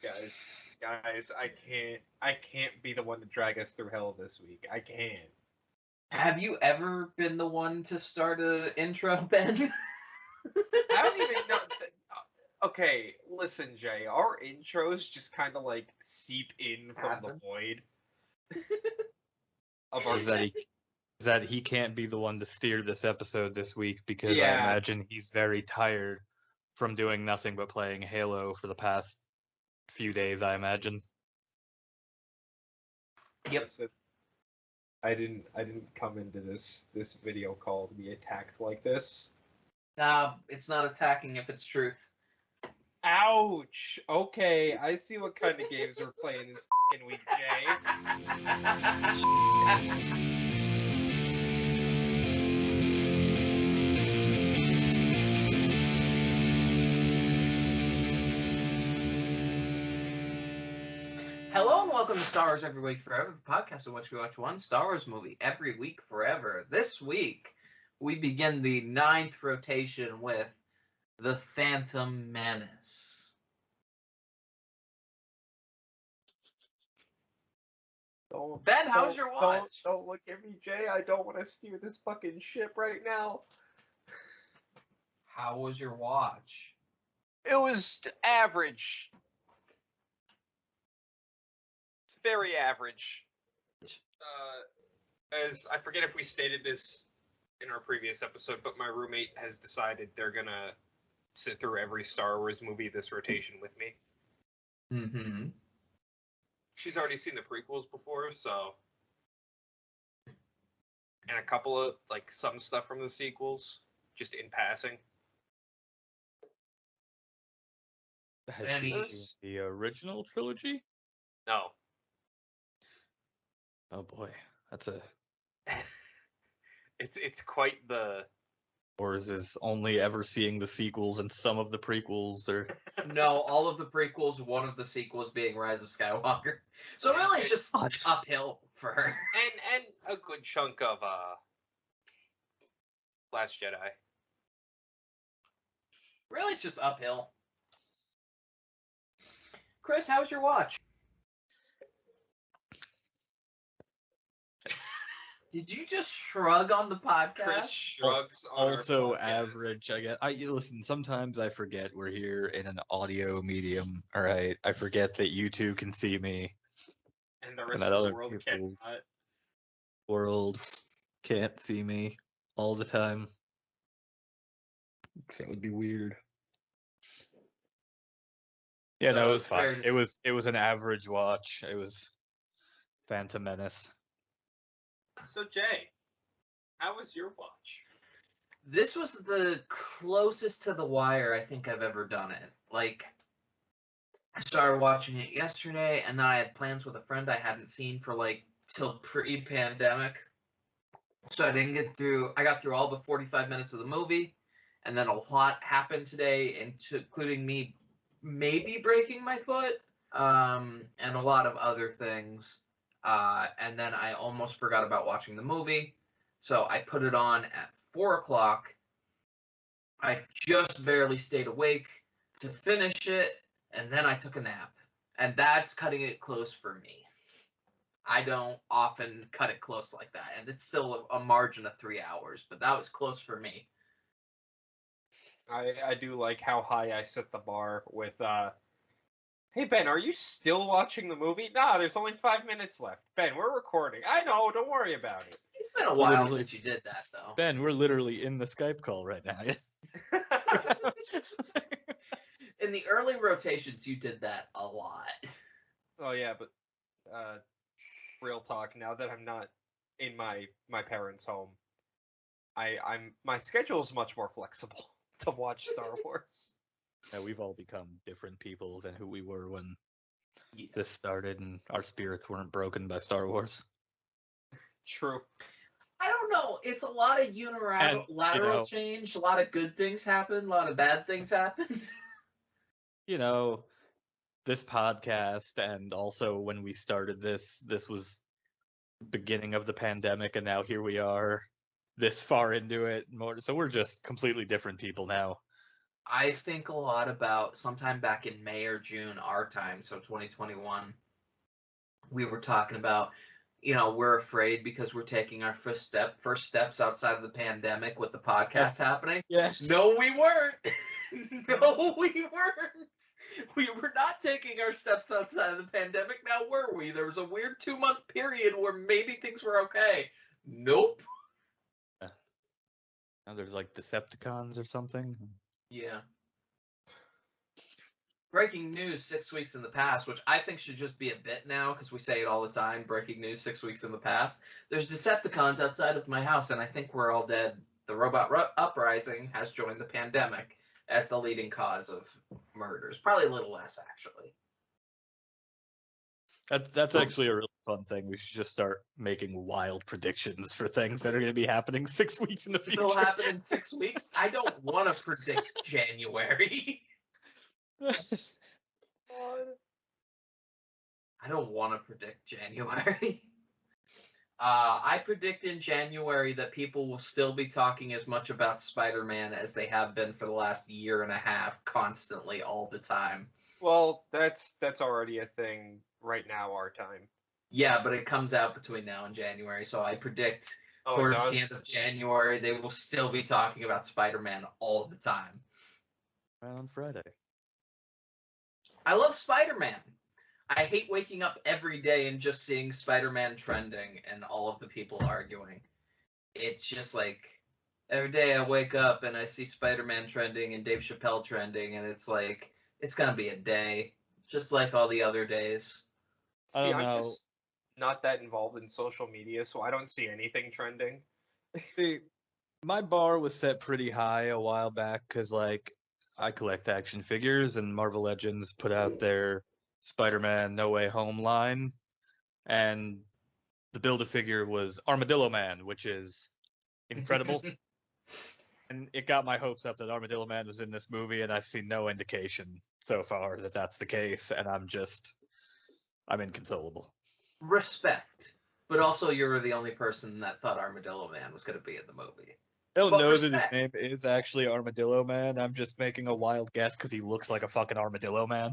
Guys, I can't be the one to drag us through hell this week. I can't. Have you ever been the one to start an intro, Ben? I don't even know. Okay, listen, Jay. Our intros just kind of like seep in from the void of our. Is that he can't be the one to steer this episode this week because I imagine he's very tired from doing nothing but playing Halo for the past few days, I imagine. Yep. I didn't come into this video call to be attacked like this. Nah, it's not attacking if it's truth. Ouch! Okay, I see what kind of games we're playing this fucking week, Jay. Hello and welcome to Star Wars Every Week Forever, the podcast in which we watch one Star Wars movie every week forever. This week, we begin the 9th rotation with The Phantom Menace. Ben, how's your watch? Don't look at me, Jay. I don't want to steer this fucking ship right now. How was your watch? It was average. It's very average. As I forget if we stated this in our previous episode, but my roommate has decided they're gonna sit through every Star Wars movie this rotation with me. Mm-hmm. She's already seen the prequels before, so, and a couple of some stuff from the sequels, just in passing. Has she seen the original trilogy? No. Oh boy, that's a. It's quite the. Or is this only ever seeing the sequels and some of the prequels, or? No, all of the prequels, one of the sequels being Rise of Skywalker. So really, it's just uphill for her. And a good chunk of Last Jedi. Really, it's just uphill. Chris, how was your watch? Did you just shrug on the podcast? Chris shrugs on also our podcast. Average, I guess. Listen, sometimes I forget we're here in an audio medium. All right, I forget that you two can see me. And the rest that of other the world people- cannot. World can't see me all the time. That would be weird. Yeah, no, it was fine. It was an average watch. It was Phantom Menace. So Jay, how was your watch? This was the closest to The Wire I think I've ever done it. Like, I started watching it yesterday, and then I had plans with a friend I hadn't seen for till pre-pandemic. So I didn't get through. I got through all but 45 minutes of the movie, and then a lot happened today, including me maybe breaking my foot, and a lot of other things. And then I almost forgot about watching the movie, so I put it on at 4 o'clock. I just barely stayed awake to finish it, and then I took a nap. And that's cutting it close for me. I don't often cut it close like that, and it's still a margin of 3 hours, but that was close for me. I do like how high I set the bar with, hey Ben, are you still watching the movie? Nah, there's only 5 minutes left. Ben, we're recording. I know, don't worry about it. It's been a while since you did that, though. Ben, we're literally in the Skype call right now. In the early rotations, you did that a lot. Oh yeah, but real talk, now that I'm not in my parents' home, my schedule is much more flexible to watch Star Wars. Yeah, we've all become different people than who we were when this started, and our spirits weren't broken by Star Wars. True. I don't know. It's a lot of unilateral change. A lot of good things happen. A lot of bad things happen. This podcast, and also when we started this was beginning of the pandemic, and now here we are this far into it. So we're just completely different people now. I think a lot about sometime back in May or June, our time, so 2021, we were talking about, we're afraid because we're taking our first steps outside of the pandemic with the podcast Yes. happening. Yes. No, we weren't. No, we weren't. We were not taking our steps outside of the pandemic. Now were we? There was a weird 2-month period where maybe things were okay. Nope. Now there's like Decepticons or something. Yeah. Breaking news 6 weeks in the past, which I think should just be a bit now because we say it all the time. Breaking news 6 weeks in the past. There's Decepticons outside of my house, and I think we're all dead. The robot uprising has joined the pandemic as the leading cause of murders. Probably a little less, actually. That's actually a really fun thing. We should just start making wild predictions for things that are going to be happening 6 weeks in the future. It'll happen in 6 weeks. I don't want to predict January. I don't want to predict January. I predict in January that people will still be talking as much about Spider-Man as they have been for the last year and a half, constantly, all the time. Well, that's already a thing right now, our time. Yeah, but it comes out between now and January, so I predict towards the end of January they will still be talking about Spider-Man all the time. On Friday. I love Spider-Man. I hate waking up every day and just seeing Spider-Man trending and all of the people arguing. It's just like every day I wake up and I see Spider-Man trending and Dave Chappelle trending, and it's like it's gonna be a day, just like all the other days. See, I'm just not that involved in social media, so I don't see anything trending. My bar was set pretty high a while back because, like, I collect action figures, and Marvel Legends put out their Spider-Man No Way Home line, and the Build-A-Figure was Armadillo Man, which is incredible. And it got my hopes up that Armadillo Man was in this movie, and I've seen no indication so far that that's the case, and I'm inconsolable. Respect. But also you're the only person that thought Armadillo Man was going to be in the movie. I don't know that his name is actually Armadillo Man. I'm just making a wild guess because he looks like a fucking Armadillo Man.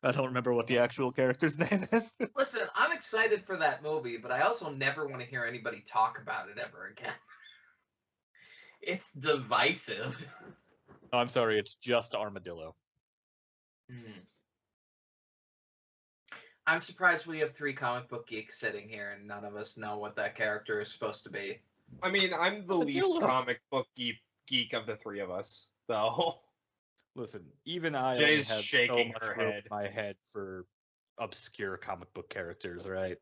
I don't remember what the actual character's name is. Listen, I'm excited for that movie, but I also never want to hear anybody talk about it ever again. It's divisive. Oh, I'm sorry, it's just Armadillo. I'm surprised we have 3 comic book geeks sitting here and none of us know what that character is supposed to be. I mean, I'm the least comic book geek of the 3 of us, though. Listen, even I Jay's only have shaking so her much room head. in my head for obscure comic book characters, right?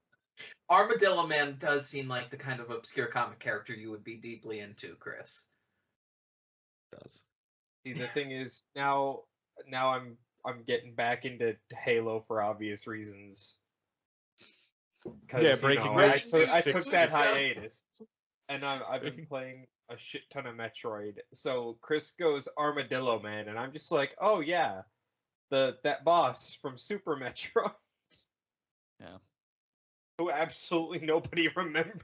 Armadillo Man does seem like the kind of obscure comic character you would be deeply into, Chris. It does. See, the thing is, now I'm getting back into Halo for obvious reasons. Yeah, breaking I took that hiatus, and I've been playing a shit ton of Metroid. So Chris goes Armadillo Man, and I'm just like, oh yeah, that boss from Super Metroid. Yeah. Who absolutely nobody remembers.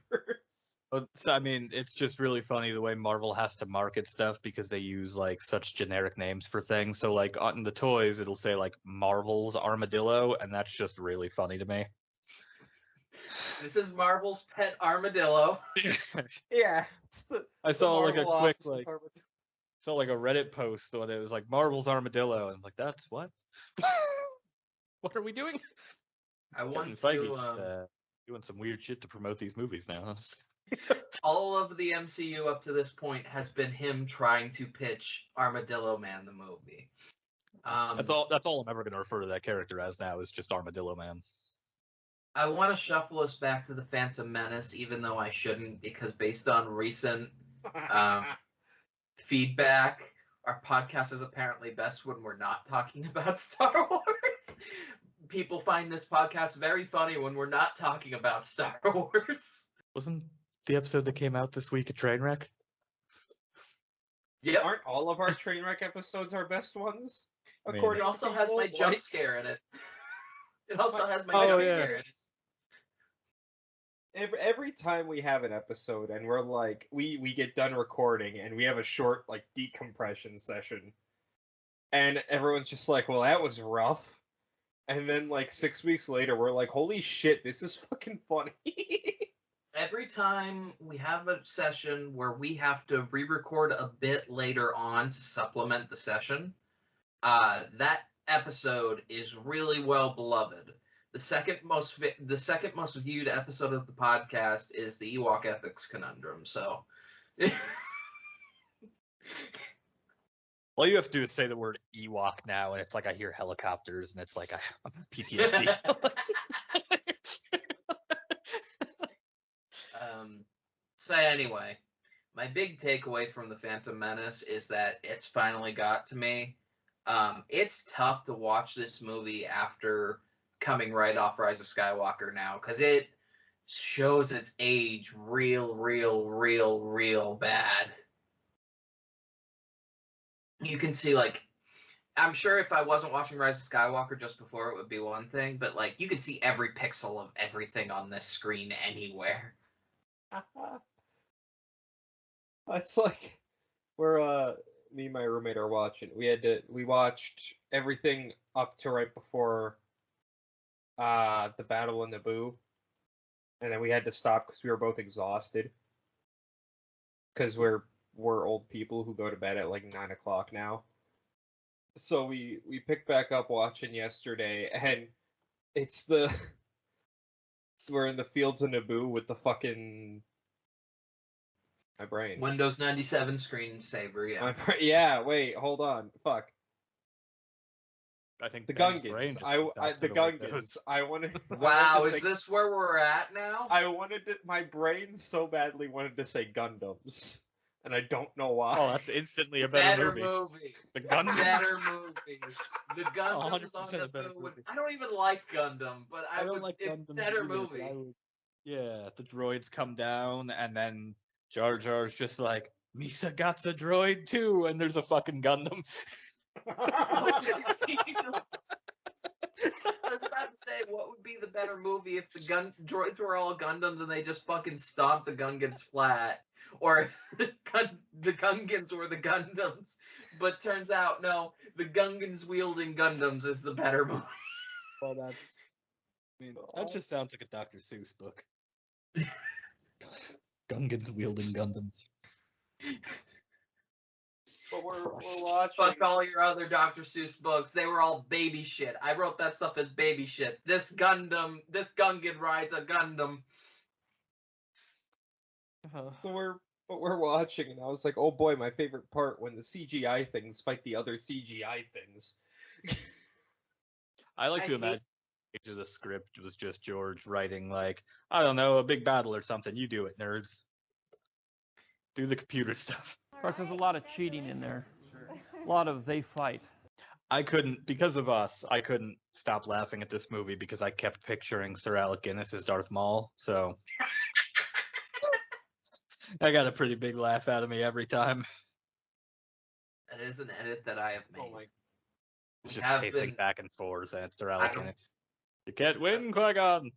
So, I mean, it's just really funny the way Marvel has to market stuff because they use like such generic names for things. So like on the toys, it'll say like Marvel's Armadillo, and that's just really funny to me. This is Marvel's pet armadillo. Yeah. I saw like a quick saw like a Reddit post when it was like Marvel's Armadillo, and I'm like, that's what? What are we doing? I want Feige's doing some weird shit to promote these movies now. All of the MCU up to this point has been him trying to pitch Armadillo Man the movie. That's all I'm ever going to refer to that character as now is just Armadillo Man. I want to shuffle us back to the Phantom Menace, even though I shouldn't, because based on recent feedback, our podcast is apparently best when we're not talking about Star Wars. People find this podcast very funny when we're not talking about Star Wars. Wasn't the episode that came out this week a train wreck? Yeah. Aren't all of our train wreck episodes our best ones? According, it also has my jump scare in it. It also has my jump scare in it. Every time we have an episode and we're like, we get done recording and we have a short like decompression session, And everyone's just like, well, that was rough. And then like 6 weeks later, we're like, holy shit, this is fucking funny. Every time we have a session where we have to re-record a bit later on to supplement the session, that episode is really well beloved. The second most viewed episode of the podcast is the Ewok ethics conundrum. So, All you have to do is say the word Ewok now, and it's like I hear helicopters, and it's like I'm PTSD. So anyway, my big takeaway from the Phantom Menace is that it's finally got to me. It's tough to watch this movie after coming right off Rise of Skywalker now, because it shows its age real bad. You can see, like, I'm sure if I wasn't watching Rise of Skywalker just before, it would be one thing, but, like, you can see every pixel of everything on this screen anywhere. It's like where me and my roommate are watching. We watched everything up to right before the battle in Naboo, and then we had to stop because we were both exhausted. Because we're old people who go to bed at like 9 o'clock now. So we picked back up watching yesterday, and it's we're in the fields of Naboo with the fucking my brain. Windows 97 screensaver, yeah. Yeah, wait, hold on. Fuck. I think The Ben's Gungans. brain just The went out to the Gungans. windows. I wanted. Wow, is this where we're at now? My brain so badly wanted to say Gundams, and I don't know why. Oh, that's instantly a better movie. The Gundams. Better movie. The Gundams 100% on a better the movie. I don't even like Gundam, but I don't like it's Gundams better either, but movie. yeah, the droids come down, and then Jar Jar's just like, Misa got a droid too, and there's a fucking Gundam. I was about to say, what would be the better movie if the droids were all Gundams and they just fucking stomped the Gungans flat? Or if the Gungans were the Gundams. But turns out, no, the Gungans wielding Gundams is the better movie. Well, that just sounds like a Dr. Seuss book. Gungans wielding Gundams. But we're Christ. watching. Fuck all your other Dr. Seuss books. They were all baby shit. I wrote that stuff as baby shit. This Gungan rides a Gundam. But we're watching, and I was like, oh boy, my favorite part when the CGI things fight the other CGI things. I like to imagine the script was just George writing like, I don't know, a big battle or something. You do it, nerds. Do the computer stuff. Of course, there's a lot of cheating in there. A lot of they fight. Because of us, I couldn't stop laughing at this movie because I kept picturing Sir Alec Guinness as Darth Maul, so I got a pretty big laugh out of me every time. That is an edit that I have made. Oh my. It's just pacing back and forth, and it's Sir Alec Guinness. You can't win, Qui-Gon!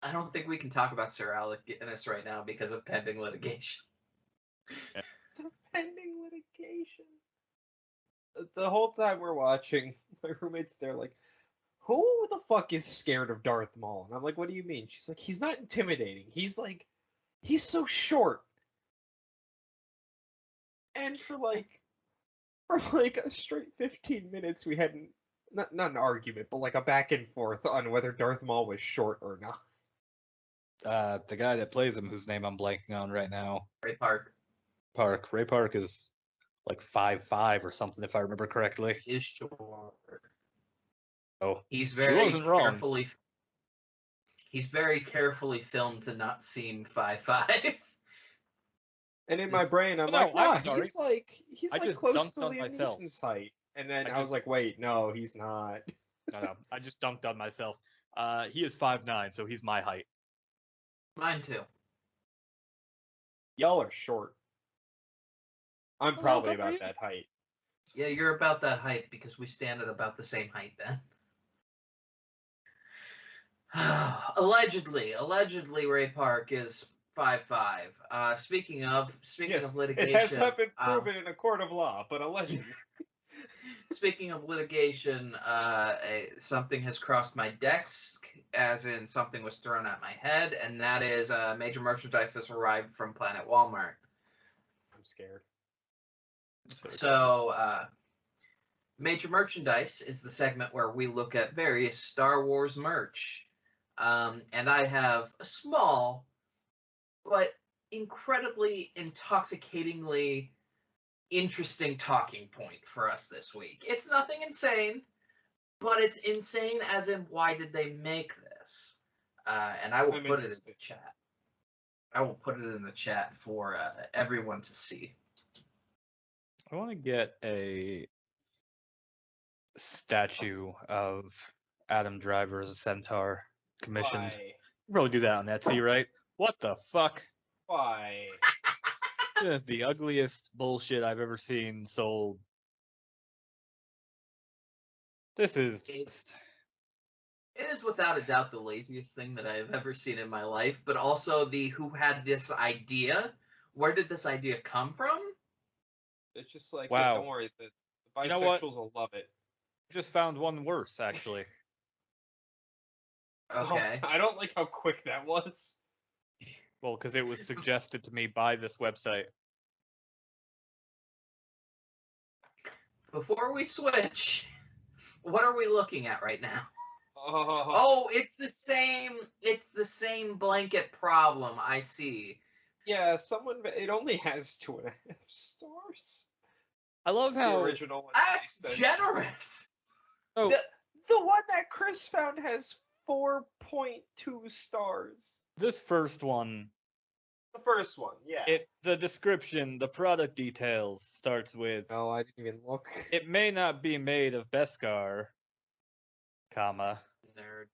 I don't think we can talk about Sir Alec Guinness right now because of pending litigation. Yeah. Pending litigation. The whole time we're watching, my roommate's there like, who the fuck is scared of Darth Maul? And I'm like, what do you mean? She's like, he's not intimidating. He's so short. And for a straight 15 minutes, we had not an argument, but like a back and forth on whether Darth Maul was short or not. The guy that plays him, whose name I'm blanking on right now. Ray Park. Ray Park is like 5'5" or something, if I remember correctly. He is short. Oh, He's wasn't wrong. He's very carefully filmed to not seem 5'5". And in my brain, I'm like, I'm nah, sorry. he's I like just close dunked to on Liam myself. Neeson's height. And then I was like, wait, no, he's not. No, I just dunked on myself. He is 5'9", so he's my height. Mine too. Y'all are short. I'm Well, probably don't about you? that height. Yeah, you're about that height because we stand at about the same height then. Allegedly, Ray Park is 5'5". Speaking of Yes, litigation, it has not been proven in a court of law, but allegedly. speaking of litigation, something has crossed my desk, as in something was thrown at my head, and that is major merchandise has arrived from Planet Walmart. I'm scared. So, major merchandise is the segment where we look at various Star Wars merch. And I have a small, but incredibly intoxicatingly interesting talking point for us this week. It's nothing insane, but it's insane as in why did they make this? And I will put it in the chat. I will put it in the chat for everyone to see. I want to get a statue of Adam Driver as a centaur commissioned. Why? We'll probably do that on Etsy, right? What the fuck? Why? The ugliest bullshit I've ever seen sold. This is just... It is without a doubt the laziest thing that I've ever seen in my life, but also the who had this idea. Where did this idea come from? It's just like, Wow. Don't worry, the bisexuals You know what? will love it. Just found one worse, actually. Okay. Oh, I don't like how quick that was. Well, because it was suggested to me by this website. Before we switch, what are we looking at right now? Oh, Oh, it's the same blanket problem, I see. yeah, it only has 2.5 stars. I love The how... original one. That's generous. Oh, The one that Chris found has 4.2 stars. this first one, The first one, yeah. the description, the product details starts with, No, I didn't even look. it may not be made of Beskar, comma. Nerd.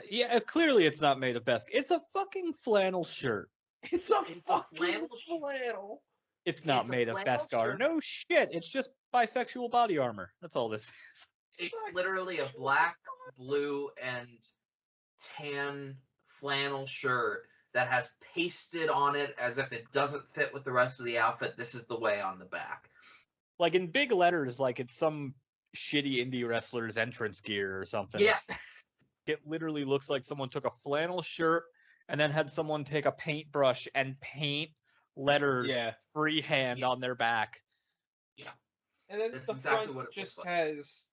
Yeah, clearly it's not made of Beskar. It's a fucking flannel shirt. It's a It's a fucking flannel flannel. It's not It's a made of flannel Beskar. shirt. No shit. It's just bisexual body armor. That's all this is. It's literally a black, blue, and tan flannel shirt that has pasted on it as if it doesn't fit with the rest of the outfit. This is the way on the back. Like in big letters, like it's some shitty indie wrestler's entrance gear or something. Yeah. It literally looks like someone took a flannel shirt and then had someone take a paintbrush and paint letters freehand on their back. And then That's the exactly front what it just looks like. has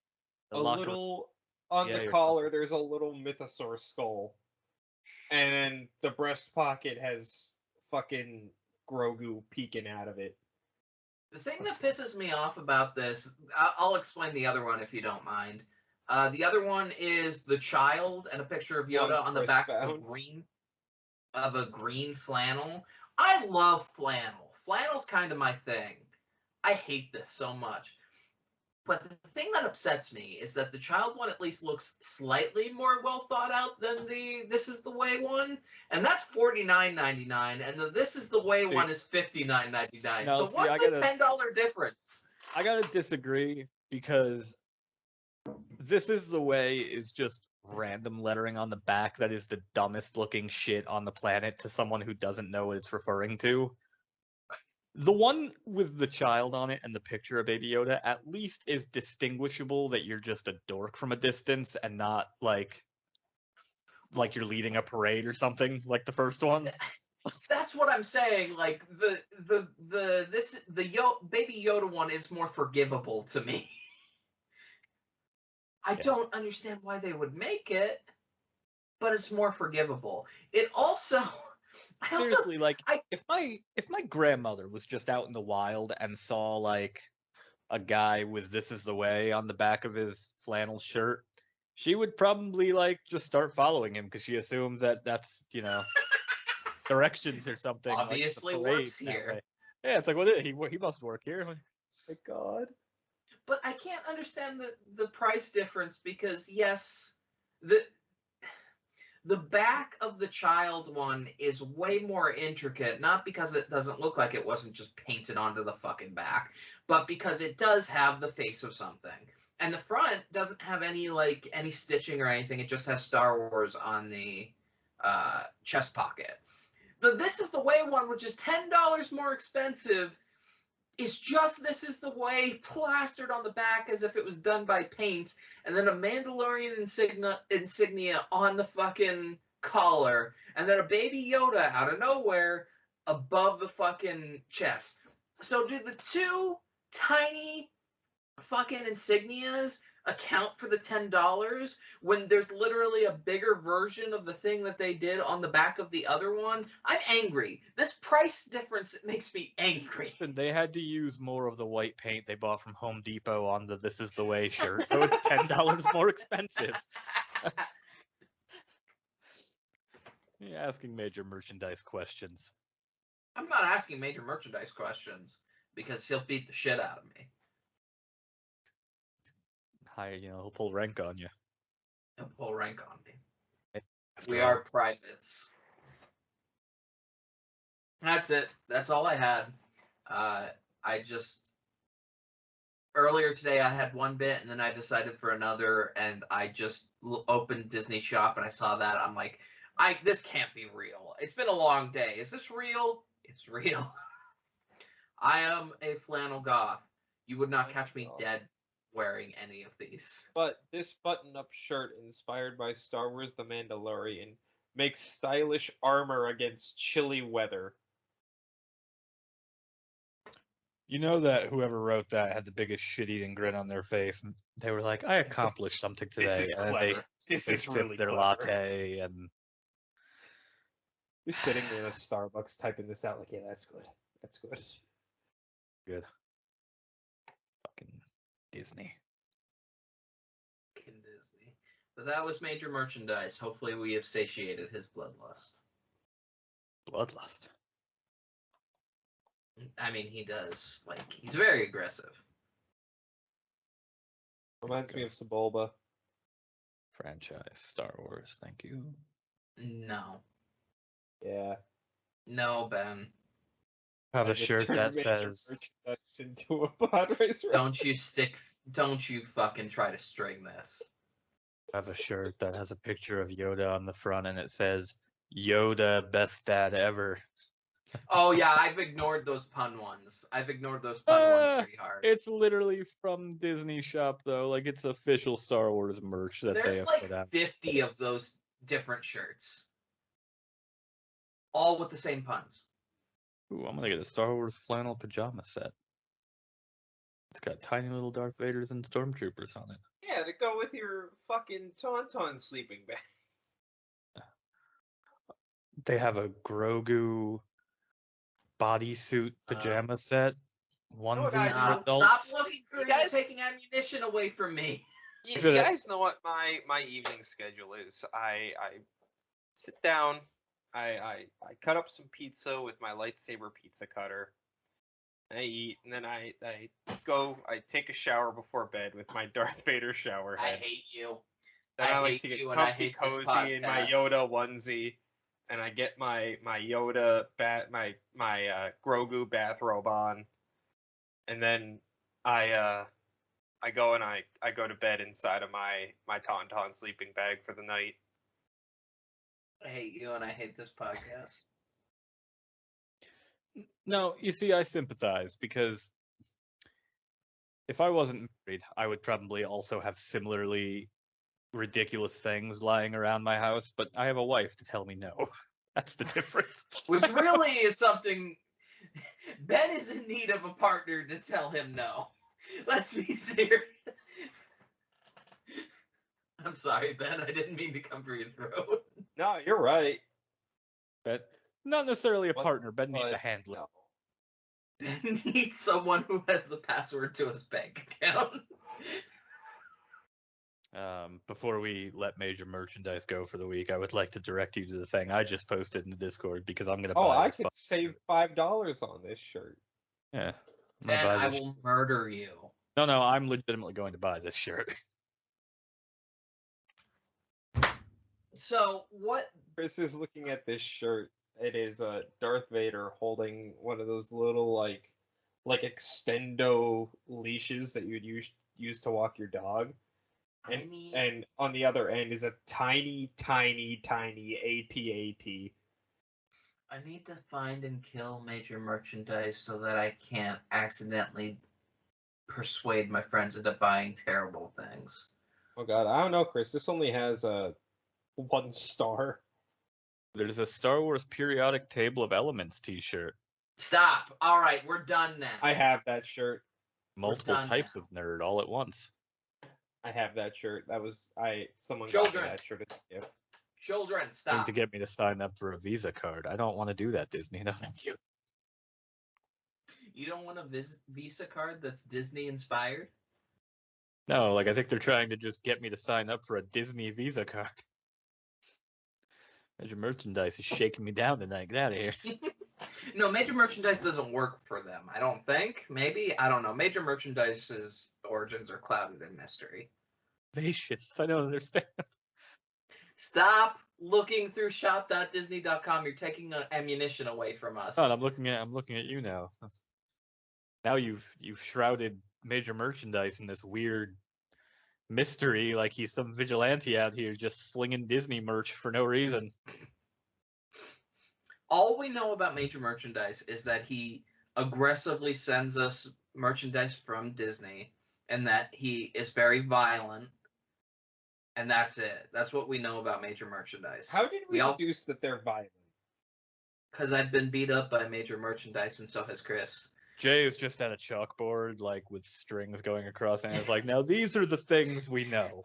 The a locker- little on Yeah, the you're- collar. There's a little mythosaur skull, and then the breast pocket has fucking Grogu peeking out of it. The thing that pisses me off about this, I'll explain the other one if you don't mind. The other one is the child and a picture of Yoda on the Chris back found. of a green flannel. I love flannel. Flannel's kind of my thing. I hate this so much. But the thing that upsets me is that the child one at least looks slightly more well thought out than the This Is the Way one, and that's $49.99, and the This Is the Way one is $59.99. No, So see, what's the $10 difference? I gotta disagree because This Is the Way is just random lettering on the back that is the dumbest looking shit on the planet to someone who doesn't know what it's referring to. The one with the child on it and the picture of Baby Yoda at least is distinguishable that you're just a dork from a distance and not like you're leading a parade or something like the first one. That's what I'm saying. Like the Baby Yoda one is more forgivable to me. I don't understand why they would make it, but it's more forgivable. It also Seriously, if my grandmother was just out in the wild and saw like a guy with "This Is the Way" on the back of his flannel shirt, she would probably like just start following him because she assumes that that's directions or something. Obviously like, works here. way. Yeah, it's like what he must work here. Like, my God. But I can't understand the price difference because yes, the back of the child one is way more intricate, not because it doesn't look like it wasn't just painted onto the fucking back, but because it does have the face of something. And the front doesn't have any stitching or anything. It just has Star Wars on the chest pocket. The This Is the Way one, which is $10 more expensive, is just "This is the way" plastered on the back as if it was done by paint, and then a Mandalorian insignia on the fucking collar, and then a baby Yoda out of nowhere above the fucking chest. So do the two tiny fucking insignias account for the $10 when there's literally a bigger version of the thing that they did on the back of the other one? I'm angry. This price difference makes me angry. And they had to use more of the white paint they bought from Home Depot on the "This is the way" shirt, so it's $10 more expensive. You're asking major merchandise questions. I'm not asking major merchandise questions because he'll beat the shit out of me. He'll pull rank on you. He'll pull rank on me. After We all. are privates. That's it. That's all I had. Earlier today I had one bit and then I decided for another, and I just opened Disney Shop and I saw that. I'm like, this can't be real. It's been a long day. Is this real? It's real. I am a flannel goth. You would not catch me dead wearing any of these. But this button-up shirt, inspired by Star Wars The Mandalorian, makes stylish armor against chilly weather. You know that whoever wrote that had the biggest shit-eating grin on their face, and they were like, "I accomplished something today." This is and clever. This they is sipped really their clever. latte, and You're sitting in a Starbucks typing this out like, yeah, that's good. That's good. good. Fucking Disney. In Disney. But that was major merchandise. Hopefully we have satiated his bloodlust. Bloodlust. I mean, he does. He's very aggressive. Reminds me of Sebulba. Franchise Star Wars. Thank you. No. Yeah. No, Ben. I have I a just shirt turned that major says, merchandise into a pod racer. Don't you fucking try to string this. I have a shirt that has a picture of Yoda on the front, and it says, "Yoda, best dad ever." Oh yeah, I've ignored those pun ones. Pretty hard. It's literally from Disney Shop, though. It's official Star Wars merch that they There's have like put out. 50 of those different shirts. All with the same puns. Ooh, I'm gonna get a Star Wars flannel pajama set. It's got tiny little Darth Vaders and Stormtroopers on it. Yeah, to go with your fucking Tauntaun sleeping bag. They have a Grogu bodysuit pajama set. Onesie guys, for Stop adults. looking through. You guys- You're taking ammunition away from me. You Is it a- guys know what my evening schedule is. I sit down, I cut up some pizza with my lightsaber pizza cutter. I eat, and then I take a shower before bed with my Darth Vader shower I head. hate you. Then I like hate to get you and I comfy, hate this cozy in my podcast. Yoda onesie, and I get my Yoda my Grogu bathrobe on, and then I go and I go to bed inside of my Tauntaun sleeping bag for the night. I hate you and I hate this podcast. No, you see, I sympathize because if I wasn't married, I would probably also have similarly ridiculous things lying around my house, but I have a wife to tell me no. That's the difference. Which really is something. Ben is in need of a partner to tell him no. Let's be serious. I'm sorry, Ben. I didn't mean to come for your throat. No, you're right. But not necessarily a What- partner. Ben needs a but handler. no. Ben needs someone who has the password to his bank account. Before we let major merchandise go for the week, I would like to direct you to the thing I just posted in the Discord because I'm gonna Oh, buy I this. could save $5 on this shirt. Yeah. I'm gonna Ben, buy I this will murder you. No, I'm legitimately going to buy this shirt. So, what? Chris is looking at this shirt. It is Darth Vader holding one of those little like extendo leashes that you'd use to walk your dog. And on the other end is a tiny AT-AT. I need to find and kill Major Merchandise so that I can't accidentally persuade my friends into buying terrible things. Oh god, I don't know, Chris. This only has 1 star. There's a Star Wars periodic table of elements t-shirt. Stop. All right, we're done now. I have that shirt. Multiple done types now. of nerd all at once. I have that shirt. Someone got Children. me that shirt as a gift. Children, Going stop. to get me to sign up for a Visa card. I don't want to do that, Disney. No, thank you. You don't want a Visa card that's Disney inspired? No, like I think they're trying to just get me to sign up for a Disney Visa card. Major Merchandise is shaking me down tonight. Get out of here. No, Major Merchandise doesn't work for them. I don't think. Maybe. I don't know. Major Merchandise's origins are clouded in mystery. Patience. I don't understand. Stop looking through shop.disney.com. You're taking ammunition away from us. Oh, I'm looking at you now. Now you've shrouded Major Merchandise in this weird mystery, like he's some vigilante out here just slinging Disney merch for no reason. All we know about Major Merchandise is that he aggressively sends us merchandise from Disney and that he is very violent. And that's it. That's what we know about Major Merchandise. How did we deduce that they're violent? Because I've been beat up by Major Merchandise, and so has Chris. Jay is just at a chalkboard, like with strings going across, and it's like, now these are the things we know.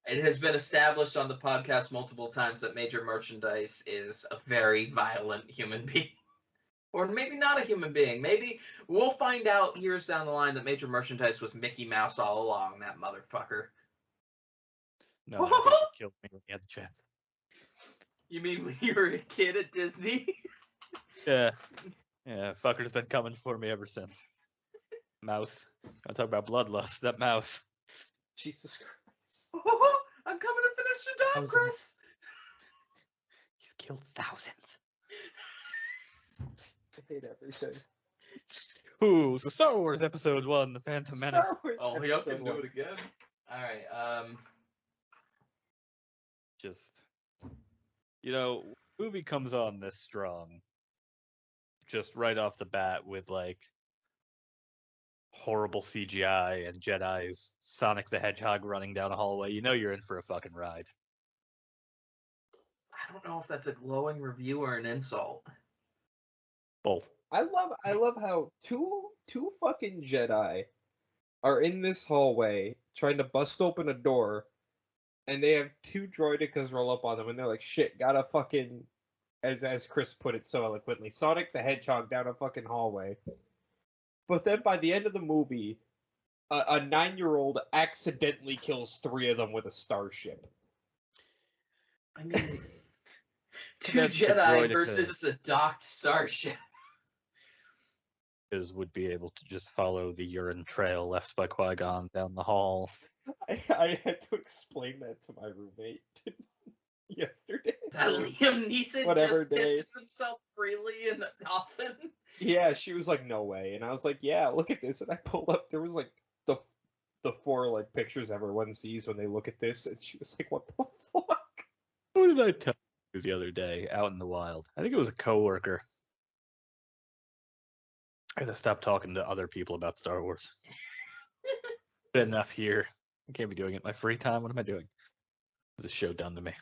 It has been established on the podcast multiple times that Major Merchandise is a very violent human being. Or maybe not a human being. Maybe we'll find out years down the line that Major Merchandise was Mickey Mouse all along, that motherfucker. No, he killed me when he had the chance. You mean when you were a kid at Disney? Yeah, fucker's been coming for me ever since. Mouse. I talk about bloodlust. That mouse. Jesus Christ. I'm coming to finish the job, Thousands. Chris. He's killed thousands. I hate everything. Ooh, so Star Wars Episode 1, The Phantom Menace. Star Wars Oh, he Episode can do 1. it again. All right. Just, movie comes on this strong. Just right off the bat with, like, horrible CGI and Jedi's Sonic the Hedgehog running down a hallway. You know you're in for a fucking ride. I don't know if that's a glowing review or an insult. Both. I love how two fucking Jedi are in this hallway trying to bust open a door, and they have 2 droidicas roll up on them, and they're like, shit, gotta fucking, as Chris put it so eloquently, Sonic the Hedgehog down a fucking hallway. But then by the end of the movie, a 9-year-old accidentally kills 3 of them with a starship. I mean, 2 That's the Jedi droidicas. versus a docked starship. Would be able to just follow the urine trail left by Qui-Gon down the hall. I had to explain that to my roommate yesterday. That Liam Neeson Whatever just day. pisses himself freely and often. Yeah, she was like, no way. And I was like, yeah, look at this. And I pulled up, there was like the 4 like pictures everyone sees when they look at this. And she was like, what the fuck? Who did I tell you the other day out in the wild? I think it was a coworker. I gotta stop talking to other people about Star Wars. Been enough here. I can't be doing it in my free time. What am I doing? There's a show done to me.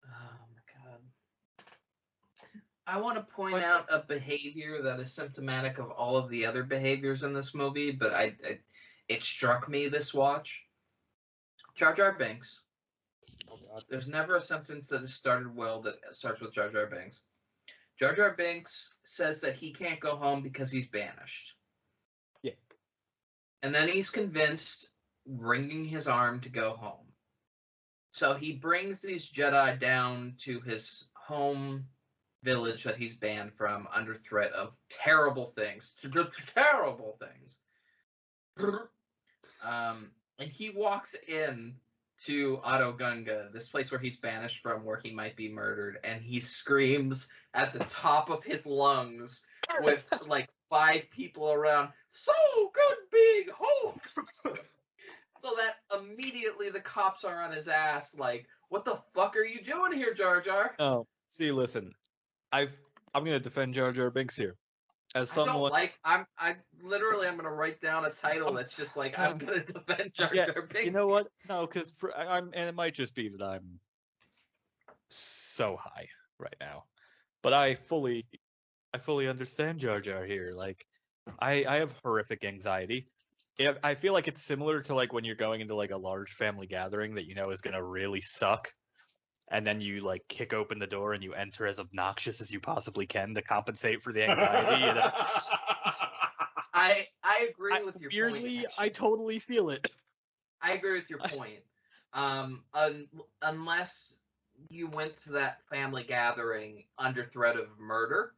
Oh my god. I want to point out a behavior that is symptomatic of all of the other behaviors in this movie, but it struck me this watch. Jar Jar Binks. Oh, God. There's never a sentence that has started well that starts with Jar Jar Binks. Jar Jar Binks says that he can't go home because he's banished. Yeah. And then he's convinced, wringing his arm, to go home. So he brings these Jedi down to his home village that he's banned from under threat of terrible things. Terrible things. And he walks in to Otto Gunga, this place where he's banished from, where he might be murdered, and he screams at the top of his lungs with like 5 people around, "So good being home!" So that immediately the cops are on his ass, like, what the fuck are you doing here, Jar Jar? Oh, see, listen, I'm gonna defend Jar Jar Binks here. As I don't someone, like. I'm gonna write down a title that's just like I'm gonna defend Jar yeah, Jar Binks. you know what? No, because I'm, and it might just be that I'm so high right now, but I fully understand Jar Jar here. Like, I have horrific anxiety. I feel like it's similar to like when you're going into like a large family gathering that you know is gonna really suck, and then you like kick open the door and you enter as obnoxious as you possibly can to compensate for the anxiety. You know? I agree with your Weirdly, point. I totally feel it. I agree with your point. Unless you went to that family gathering under threat of murder,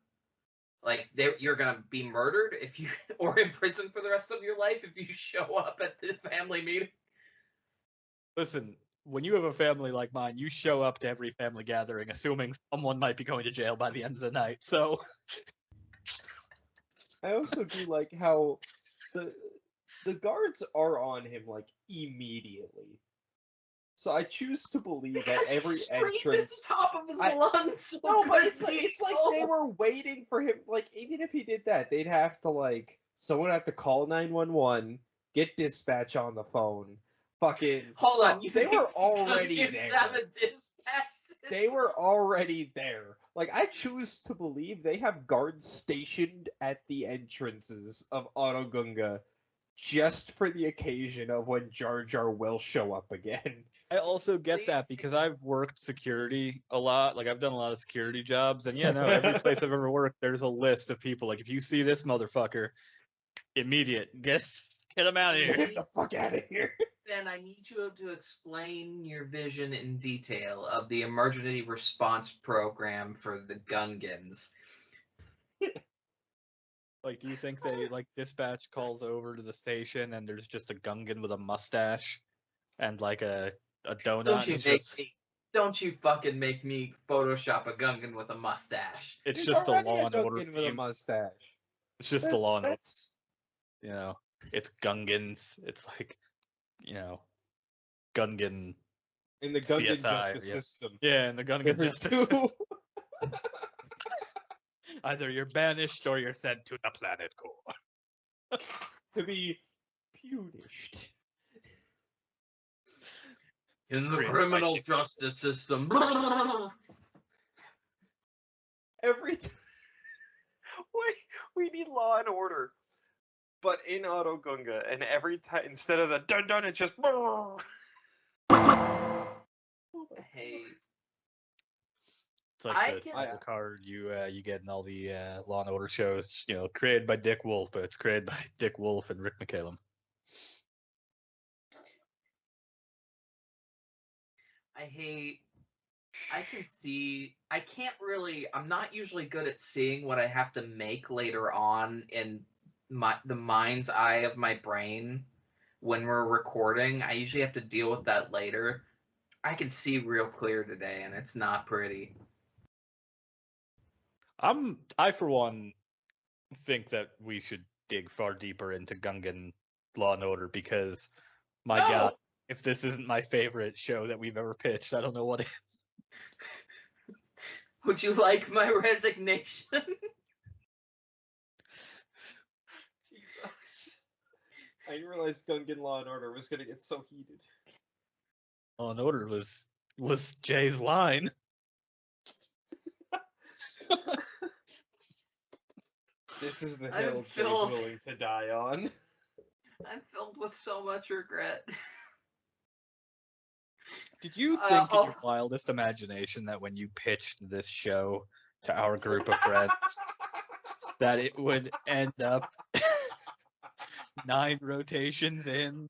like you're gonna be murdered if you or in prison for the rest of your life if you show up at the family meeting. Listen, when you have a family like mine, you show up to every family gathering assuming someone might be going to jail by the end of the night. So I also do like how the guards are on him like immediately. So I choose to believe at Because every he screamed entrance. at the top of his I- lungs. So No, but good it's like, he it's like told. they were waiting for him. Like, even if he did that, they'd have to, like, someone have to call 911, get dispatch on the phone. Fucking. Hold on, you They think were these already Gungans there. have a dispatch system? They were already there. Like, I choose to believe they have guards stationed at the entrances of Autogunga just for the occasion of when Jar Jar will show up again. I also get that Please. because I've worked security a lot. Like I've done a lot of security jobs, and yeah, no, every place I've ever worked, there's a list of people. Like if you see this motherfucker, immediate, get him out of Get here. him the fuck out of here. Ben, I need you to explain your vision in detail of the emergency response program for the Gungans. Like, do you think they like dispatch calls over to the station and there's just a Gungan with a mustache and like a donut? Don't you and make just, me? Don't you fucking make me Photoshop a Gungan with a mustache? it's There's just a already Law and Order Gungan with a theme. mustache. It's just the Law and Order. That's You know, it's Gungans. It's like, you know, Gungan. in the Gungan CSI, justice yeah. system. Yeah, and the Gungan There are justice two. system. Either you're banished or you're sent to the planet core. To be punished. In the Created by criminal Dick- justice system. Every time. We need law and order. But in Autogunga, and every time instead of the dun dun, it's just. Hey, It's like I the can- title card you get in all the Law and Order shows. You know, created by Dick Wolf, but it's created by Dick Wolf and Rick McCallum. I can see. I can't really. I'm not usually good at seeing what I have to make later on in the mind's eye of my brain when we're recording. I usually have to deal with that later. I can see real clear today, and it's not pretty. I for one think that we should dig far deeper into Gungan Law and Order because, my No! God, if this isn't my favorite show that we've ever pitched, I don't know what is. Would you like my resignation? Jesus. I didn't realize Gungan Law and Order was gonna get so heated. Law and Order was Jay's line. This is the I'm hill Jay's filled. willing to die on. I'm filled with so much regret. Did you think in I'll- your wildest imagination that when you pitched this show to our group of friends that it would end up 9 rotations in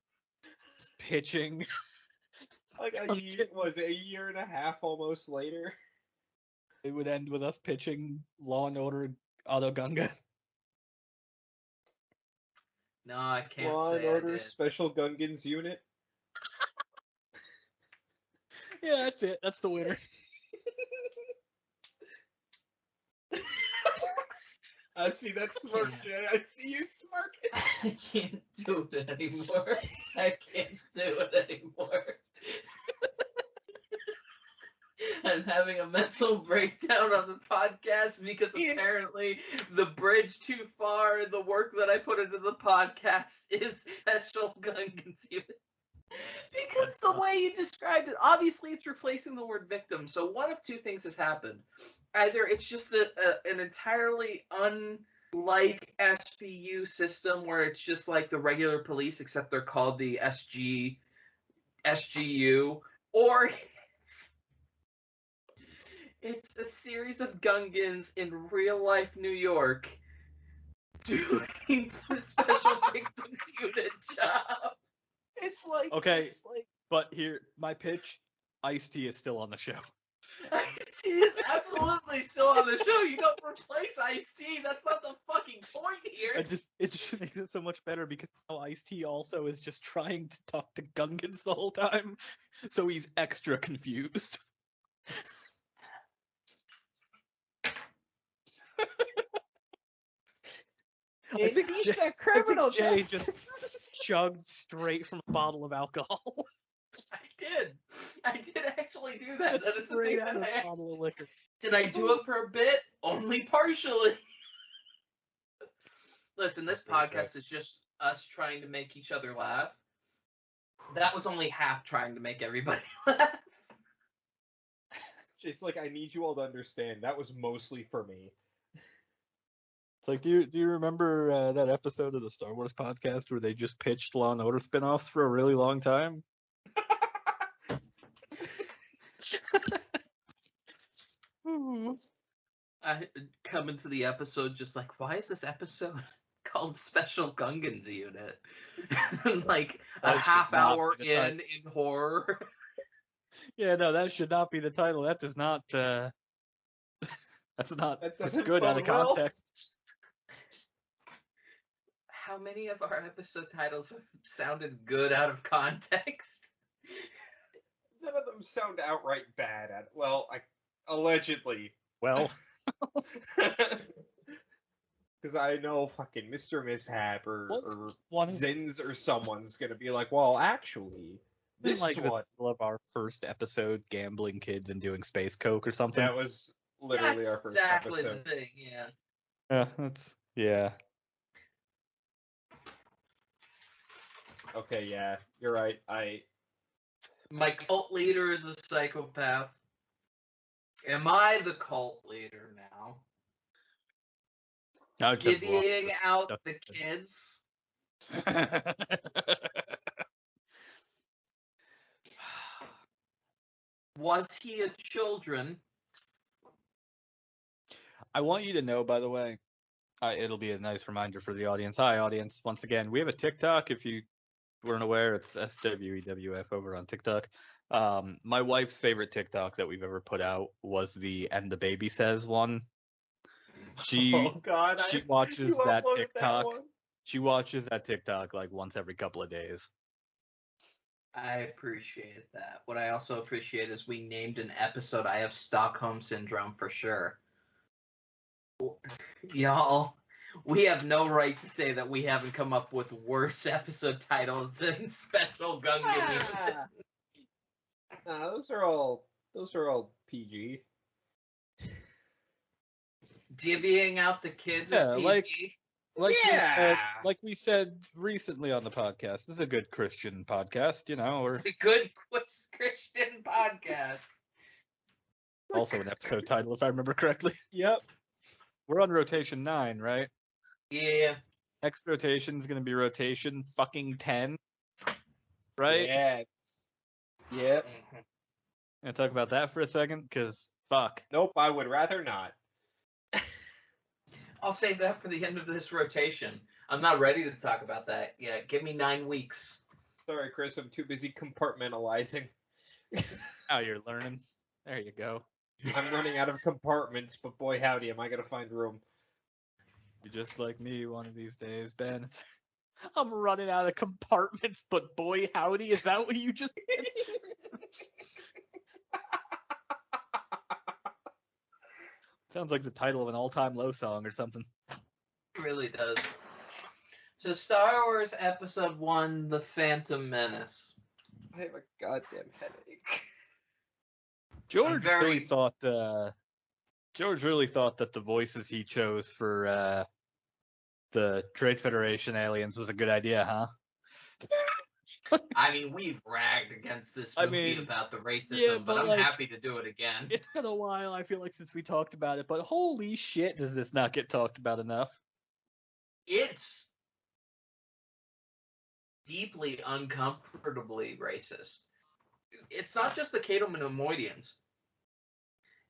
pitching? Like a year and a half almost later. It would end with us pitching Law and Order Autogunga. No, I can't Law and say I Order did. Special Gungans Unit. Yeah, that's it. That's the winner. I see that smirk, can't. Jay. I see you smirking. I can't do it anymore. I can't do it anymore. I'm having a mental breakdown on the podcast because apparently the bridge too far, the work that I put into the podcast is Special Gungan's unit. Because the way you described it, obviously it's replacing the word victim. So one of two things has happened. Either it's just an entirely unlike SPU system where it's just like the regular police, except they're called the SGU, or it's a series of Gungans in real life New York doing the Special Victims Unit job. It's like Okay, but here, my pitch, Ice-T is still on the show. Ice-T is absolutely still on the show. You don't replace Ice-T. That's not the fucking point here. It just makes it so much better because now Ice-T also is just trying to talk to Gungans the whole time, so he's extra confused. I think Jay just chugged straight from a bottle of alcohol. I did actually do that. That is the Straight thing out of that a bottle of liquor. Did I do it for a bit? Only partially. Listen, this podcast is just us trying to make each other laugh. That was only half trying to make everybody laugh. It's like, I need you all to understand, that was mostly for me. It's like, do you remember that episode of the Star Wars podcast where they just pitched Law and Order spinoffs for a really long time? I come into the episode just like, why is this episode called Special Gungan's Unit? Like a That should half not hour be the title. in horror. Yeah, no, that should not be the title. That does not. That's not That that's doesn't good out of bode well. context. How many of our episode titles have sounded good out of context? None of them sound outright bad. Allegedly. Well, Because I know fucking Mr. Mishap or one Zins or someone's gonna be like, well, actually, this like the one. title of our first episode, gambling kids and doing space coke or something. That was literally That's our first exactly episode. the thing, yeah. Yeah. Okay, yeah, you're right. My cult leader is a psychopath. Am I the cult leader now? I just Divvying out the kids? Was he a children? I want you to know, by the way, it'll be a nice reminder for the audience. Hi, audience. Once again, we have a TikTok. If you weren't aware, it's SWEWF over on TikTok. My wife's favorite TikTok that we've ever put out was the "And the Baby Says" one. Oh God, she watches that TikTok. She watches that TikTok like once every couple of days. I appreciate that. What I also appreciate is we named an episode I Have Stockholm Syndrome for sure. Y'all, we have no right to say that we haven't come up with worse episode titles than Special Gungan Unit. Nah, those are all PG. Divvying out the kids Yeah, is like- PG. Like we said recently on the podcast, this is a good Christian podcast, or It's a good Christian podcast. also an episode title if I remember correctly. Yep. We're on rotation 9, right? Yeah. Next rotation is going to be rotation fucking 10, right? Yeah. Yep. Gonna talk about that for a second, because fuck. Nope, I would rather not. I'll save that for the end of this rotation. I'm not ready to talk about that yet. Give me 9 weeks. Sorry, Chris, I'm too busy compartmentalizing. Oh, you're learning. There you go. I'm running out of compartments, but boy howdy, am I gonna find room. You're just like me one of these days, Ben. I'm running out of compartments, but boy howdy, is that what you just said? Sounds like the title of an all-time low song or something. really does. So Star Wars Episode 1, The Phantom Menace. I have a goddamn headache. George very- really thought that the voices he chose for the Trade Federation aliens was a good idea, huh? I mean, we've ragged against this I movie mean, about the racism, yeah, but but, I'm like, happy to do it again. It's been a while, I feel like, since we talked about it, but holy shit, does this not get talked about enough? It's deeply uncomfortably racist. It's not just the Cato Mnemoidians.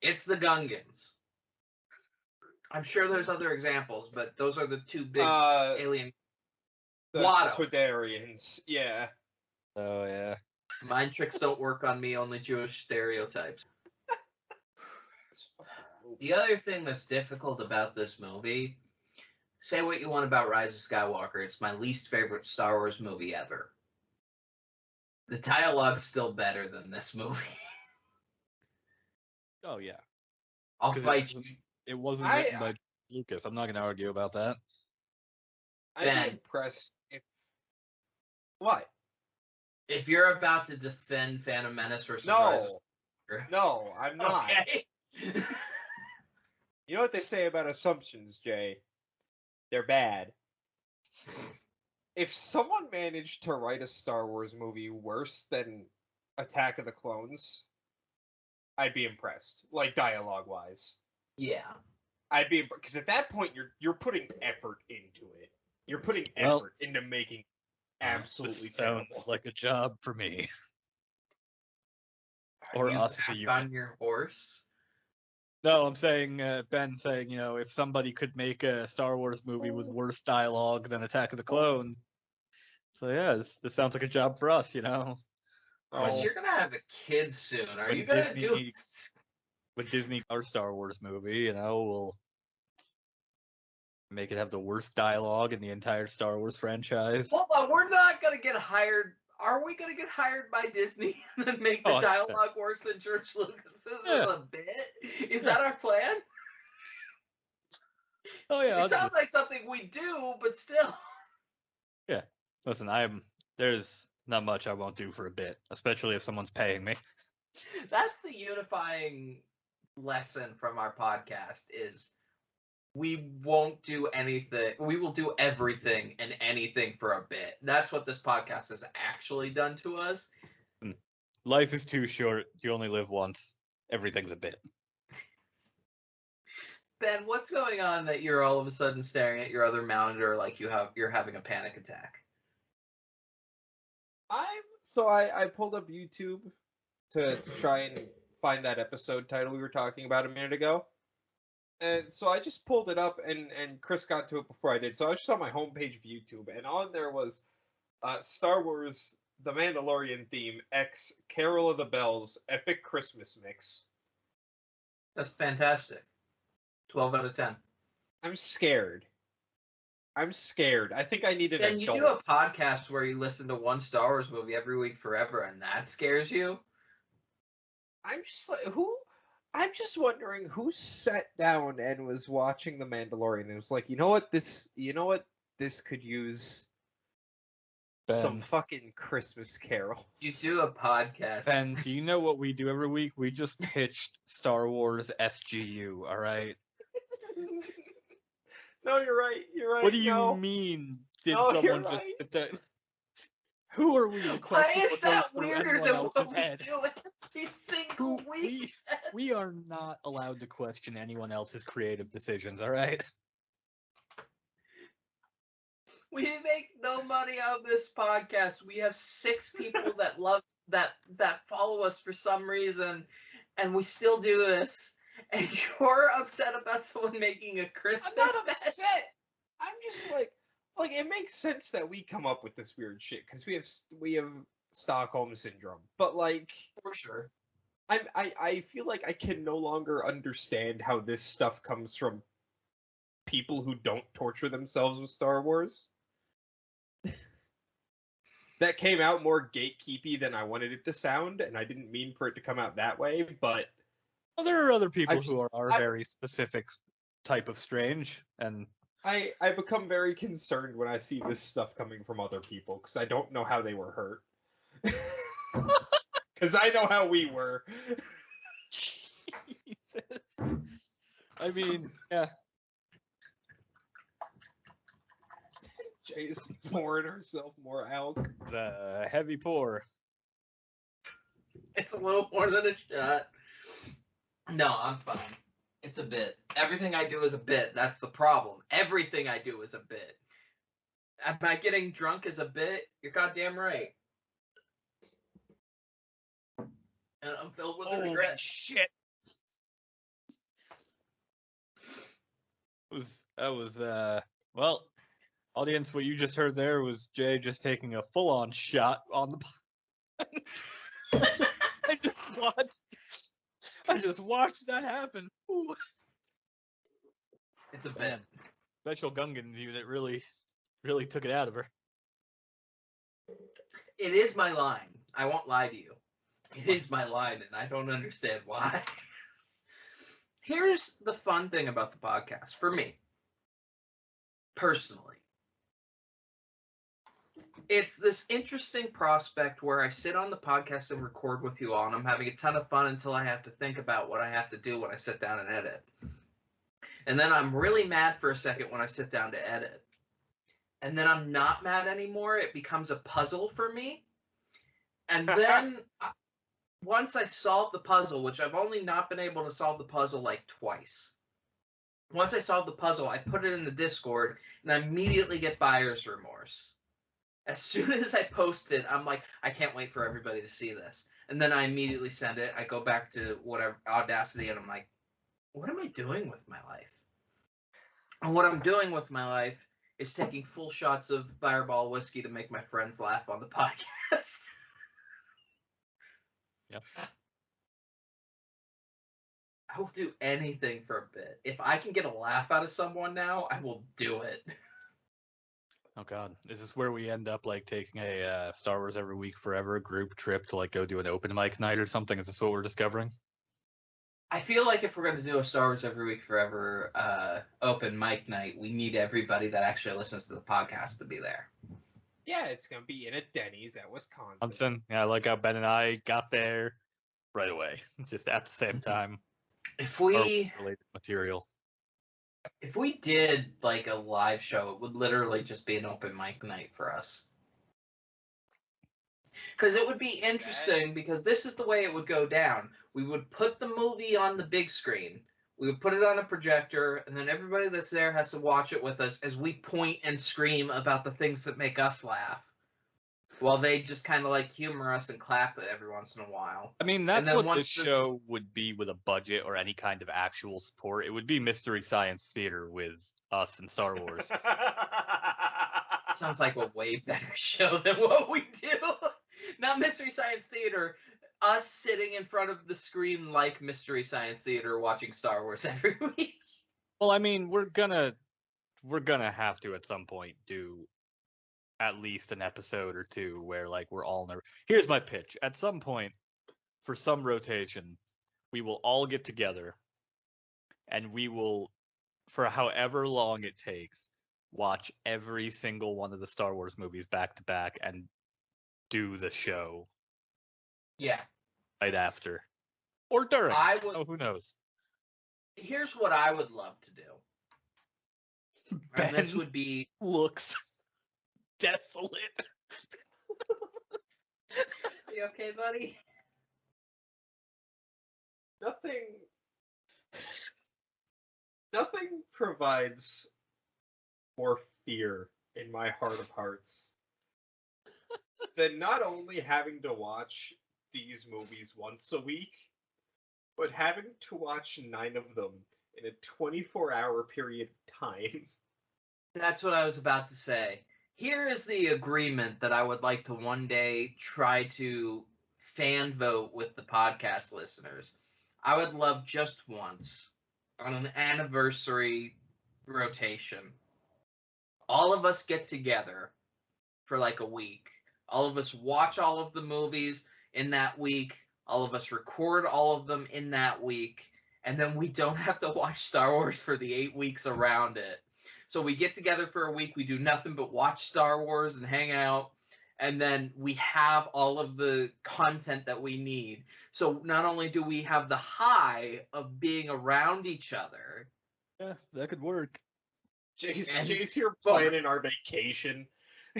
It's the Gungans. I'm sure there's other examples, but those are the two big alien. The Watto. Twiddarians, yeah. Oh, yeah. Mind tricks don't work on me, only Jewish stereotypes. The other thing that's difficult about this movie, say what you want about Rise of Skywalker, it's my least favorite Star Wars movie ever. The dialogue's still better than this movie. Oh, yeah. I'll 'Cause fight you. It wasn't I- written by Lucas. I'm not going to argue about that. I'd Ben. be impressed if... What? If you're about to defend Phantom Menace versus No. Rise of Skywalker. No, I'm not. Okay. You know what they say about assumptions, Jay? They're bad. If someone managed to write a Star Wars movie worse than Attack of the Clones, I'd be impressed. Like, dialogue-wise. Yeah. I'd be... Because at that point, you're putting effort into it. You're putting Well, effort into making absolutely This terrible. sounds like a job for me. Or You us as a back unit. on your horse. No, I'm saying, Ben saying, if somebody could make a Star Wars movie with worse dialogue than Attack of the Clone. So yeah, this sounds like a job for us, Chris, Oh. you're gonna have a kid soon. Are When you gonna Disney- do? With Disney, our Star Wars movie, we'll make it have the worst dialogue in the entire Star Wars franchise. Hold on, we're not gonna get hired. Are we gonna get hired by Disney and then make the 100%. dialogue worse than George Lucas's as Yeah. a bit? Is that our plan? Oh yeah, It sounds like something we do, but still. listen, there's not much I won't do for a bit, especially if someone's paying me. That's the unifying lesson from our podcast is we won't do anything. We will do everything and anything for a bit. That's what this podcast has actually done to us. Life is too short. You only live once. Everything's a bit. Ben, what's going on that you're all of a sudden staring at your other monitor like you're having a panic attack? I pulled up YouTube to try and find that episode title we were talking about a minute ago. And so I just pulled it up and Chris got to it before I did. So I was just on my homepage of YouTube and on there was Star Wars The Mandalorian theme X Carol of the Bells Epic Christmas Mix. That's fantastic. 12 out of 10. I'm scared. I think I need an Ben, you adult. do a podcast where you listen to one Star Wars movie every week forever, and that scares you? I'm just like I'm just wondering who sat down and was watching The Mandalorian and was like, you know what this could use some Ben, fucking Christmas Carol. You do a podcast. Ben, do you know what we do every week? We just pitched Star Wars SGU, all right? No, you're right. You're right. What do you no. mean? Did No, you're someone just right. put that? Who are we to Why question is what that goes through weirder anyone than else's what we head? do every single week? We are not allowed to question anyone else's creative decisions, all right? We make no money out of this podcast. We have 6 people that love that follow us for some reason, and we still do this. And you're upset about someone making a Christmas I'm not mess? upset. I'm just like it makes sense that we come up with this weird shit because we have Stockholm syndrome. But like For sure. I feel like I can no longer understand how this stuff comes from people who don't torture themselves with Star Wars. That came out more gatekeepy than I wanted it to sound, and I didn't mean for it to come out that way, but Well, there are other people I've who are I- very specific type of strange, and I become very concerned when I see this stuff coming from other people because I don't know how they were hurt. Because I know how we were. Jesus. I mean, yeah. Jay's pouring herself more alk. It's a heavy pour. It's a little more than a shot. No, I'm fine. It's a bit. Everything I do is a bit. That's the problem. Everything I do is a bit. Am I getting drunk as a bit? You're goddamn right. And I'm filled with regret. Shit. Well, audience, what you just heard there was Jay just taking a full-on shot on the I just watched that happen. Ooh. It's a bit. Man, Special Gungan unit really took it out of her. It is my line. I won't lie to you. It is my line, and I don't understand why. Here's the fun thing about the podcast, for me, personally. It's this interesting prospect where I sit on the podcast and record with you all, and I'm having a ton of fun until I have to think about what I have to do when I sit down and edit. And then I'm really mad for a second when I sit down to edit. And then I'm not mad anymore. It becomes a puzzle for me. And then once I solve the puzzle, which I've only not been able to solve the puzzle like twice. Once I solve the puzzle, I put it in the Discord, and I immediately get buyer's remorse. As soon as I post it, I'm like, I can't wait for everybody to see this. And then I immediately send it. I go back to whatever Audacity, and I'm like, what am I doing with my life? And what I'm doing with my life is taking full shots of Fireball whiskey to make my friends laugh on the podcast. Yep. I will do anything for a bit. If I can get a laugh out of someone now, I will do it. Oh God, is this where we end up like taking a Star Wars Every Week Forever group trip to like go do an open mic night or something? Is this what we're discovering? I feel like if we're going to do a Star Wars Every Week Forever open mic night, we need everybody that actually listens to the podcast to be there. Yeah, it's gonna be in a Denny's at Wisconsin. Yeah, I like how Ben and I got there right away, just at the same time. If we related material. If we did like a live show, it would literally just be an open mic night for us. Because it would be interesting, because this is the way it would go down. We would put the movie on the big screen. We would put it on a projector, and then everybody that's there has to watch it with us as we point and scream about the things that make us laugh. While they just kind of like humor us and clap it every once in a while. I mean, that's what this show would be with a budget or any kind of actual support. It would be Mystery Science Theater with us and Star Wars. Sounds like a way better show than what we do. Not Mystery Science Theater. Us sitting in front of the screen like Mystery Science Theater watching Star Wars every week. Well, I mean, we're gonna have to at some point do at least an episode or two where like we're all Here's my pitch. At some point, for some rotation, we will all get together and we will, for however long it takes, watch every single one of the Star Wars movies back to back and do the show. Yeah. Right after. Or during. Oh, who knows? Here's what I would love to do. Ben and this would be looks desolate. You okay, buddy? Nothing provides more fear in my heart of hearts than not only having to watch these movies once a week, but having to watch 9 of them in a 24-hour period of time. That's what I was about to say. Here is the agreement that I would like to one day try to fan vote with the podcast listeners. I would love just once, on an anniversary rotation, all of us get together for like a week. All of us watch all of the movies in that week. All of us record all of them in that week. And then we don't have to watch Star Wars for the 8 weeks around it. So we get together for a week, we do nothing but watch Star Wars and hang out, and then we have all of the content that we need. So not only do we have the high of being around each other. Yeah, that could work. Jay's here planning our vacation.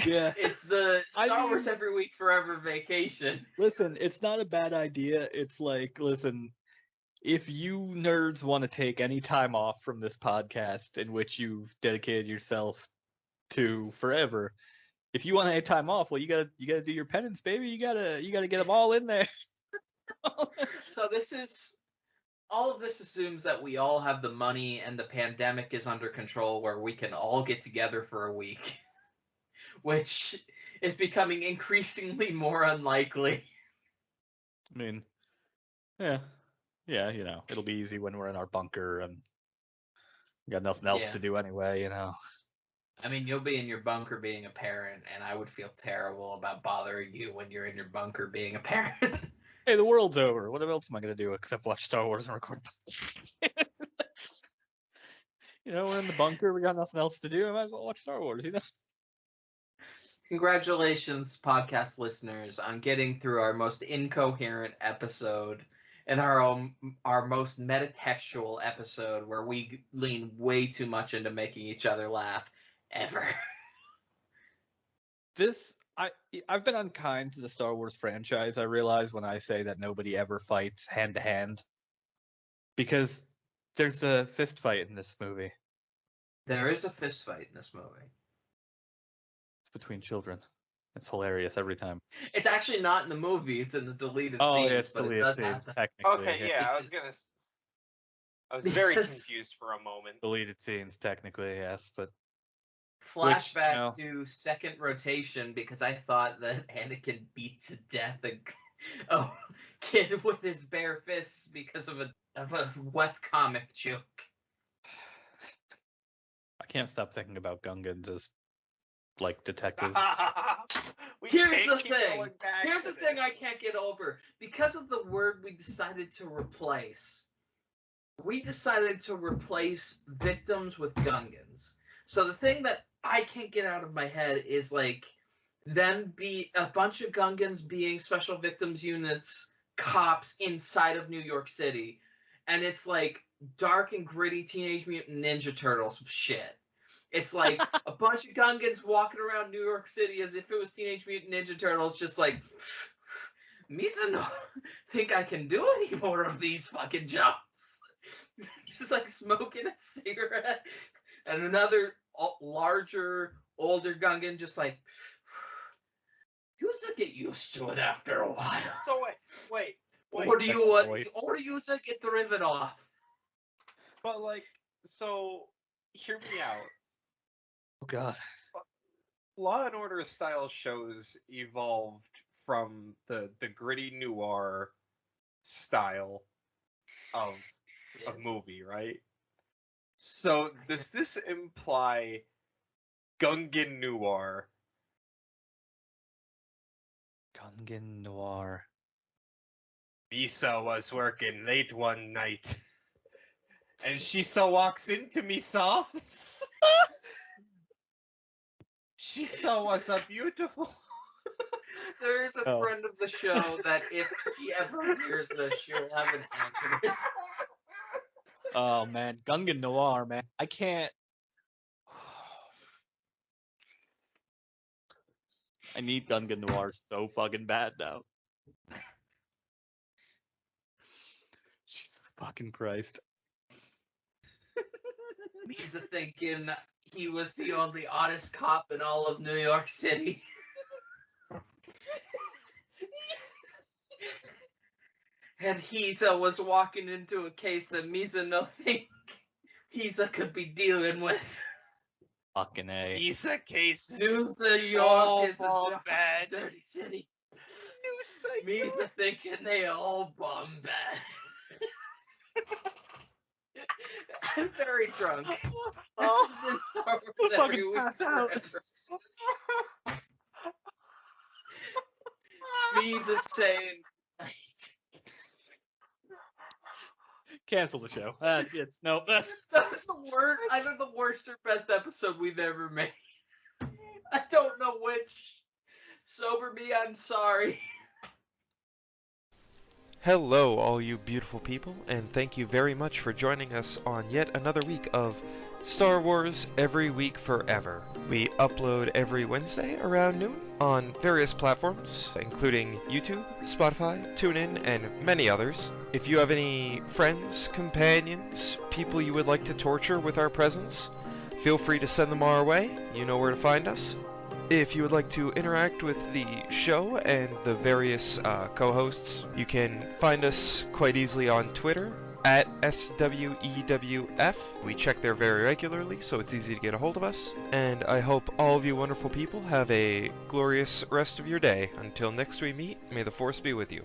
Yeah. It's the Star Wars every week forever vacation. Listen, it's not a bad idea. It's like, listen, if you nerds want to take any time off from this podcast in which you've dedicated yourself to forever, if you want any time off, well, you gotta do your penance, baby. You gotta get them all in there. So all of this assumes that we all have the money and the pandemic is under control where we can all get together for a week, which is becoming increasingly more unlikely. I mean, yeah, you know, it'll be easy when we're in our bunker and we got nothing else to do anyway, you know. I mean, you'll be in your bunker being a parent, and I would feel terrible about bothering you when you're in your bunker being a parent. Hey, the world's over. What else am I gonna do except watch Star Wars and record? You know, we're in the bunker. We got nothing else to do. I might as well watch Star Wars. You know. Congratulations, podcast listeners, on getting through our most incoherent episode and our most metatextual episode, where we lean way too much into making each other laugh ever. I've been unkind to the Star Wars franchise, I realize, when I say that nobody ever fights hand to hand. Because there's a fist fight in this movie. There is a fist fight in this movie. It's between children. It's hilarious every time. It's actually not in the movie, it's in the deleted scenes. Oh, yeah, it's but deleted it does scenes, happen. technically. Okay, yeah, I was very confused for a moment. Deleted scenes, technically, yes, but Flashback to second rotation, because I thought that Anakin beat to death a kid with his bare fists because of a webcomic joke. I can't stop thinking about Gungans as, like, detectives. Here's the thing I can't get over. Because of the word we decided to replace victims with Gungans. So the thing that I can't get out of my head is, like, them be a bunch of Gungans being special victims units, cops inside of New York City, and it's like dark and gritty Teenage Mutant Ninja Turtles shit. It's like a bunch of Gungans walking around New York City as if it was Teenage Mutant Ninja Turtles, just like, Misa don't think I can do any more of these fucking jumps. Just like smoking a cigarette, and another larger, older Gungan just like, you'll get used to it after a while. So wait. Or do you get driven off? But, like, so hear me out. Oh God. Law and Order style shows evolved from the gritty noir style of movie, right? So does this imply Gungan noir? Gungan noir. Misa was working late one night, and she walks into Misa's office. She was a beautiful. There's a friend of the show that if she ever hears this, she'll have an answer. Oh man, Gungan noir, man. I can't. I need Gungan noir so fucking bad now. Jesus fucking Christ. Misa thinking he was the only honest cop in all of New York City. And Hisa was walking into a case that Misa no think Hisa could be dealing with. Fucking A. Hisa cases. New York is a bad. dirty city. Misa thinking they all bomb bad. I'm very drunk. This has been Star Wars every week. Pass out. Misa saying, cancel the show. It's nope. That's the worst, either the worst or best episode we've ever made. I don't know which. Sober me, I'm sorry. Hello, all you beautiful people, and thank you very much for joining us on yet another week of Star Wars Every Week Forever. We upload every Wednesday around noon on various platforms, including YouTube, Spotify, TuneIn, and many others. If you have any friends, companions, people you would like to torture with our presence, feel free to send them our way. You know where to find us. If you would like to interact with the show and the various co-hosts, you can find us quite easily on Twitter at SWEWF. We check there very regularly, so it's easy to get a hold of us. And I hope all of you wonderful people have a glorious rest of your day. Until next we meet, may the Force be with you.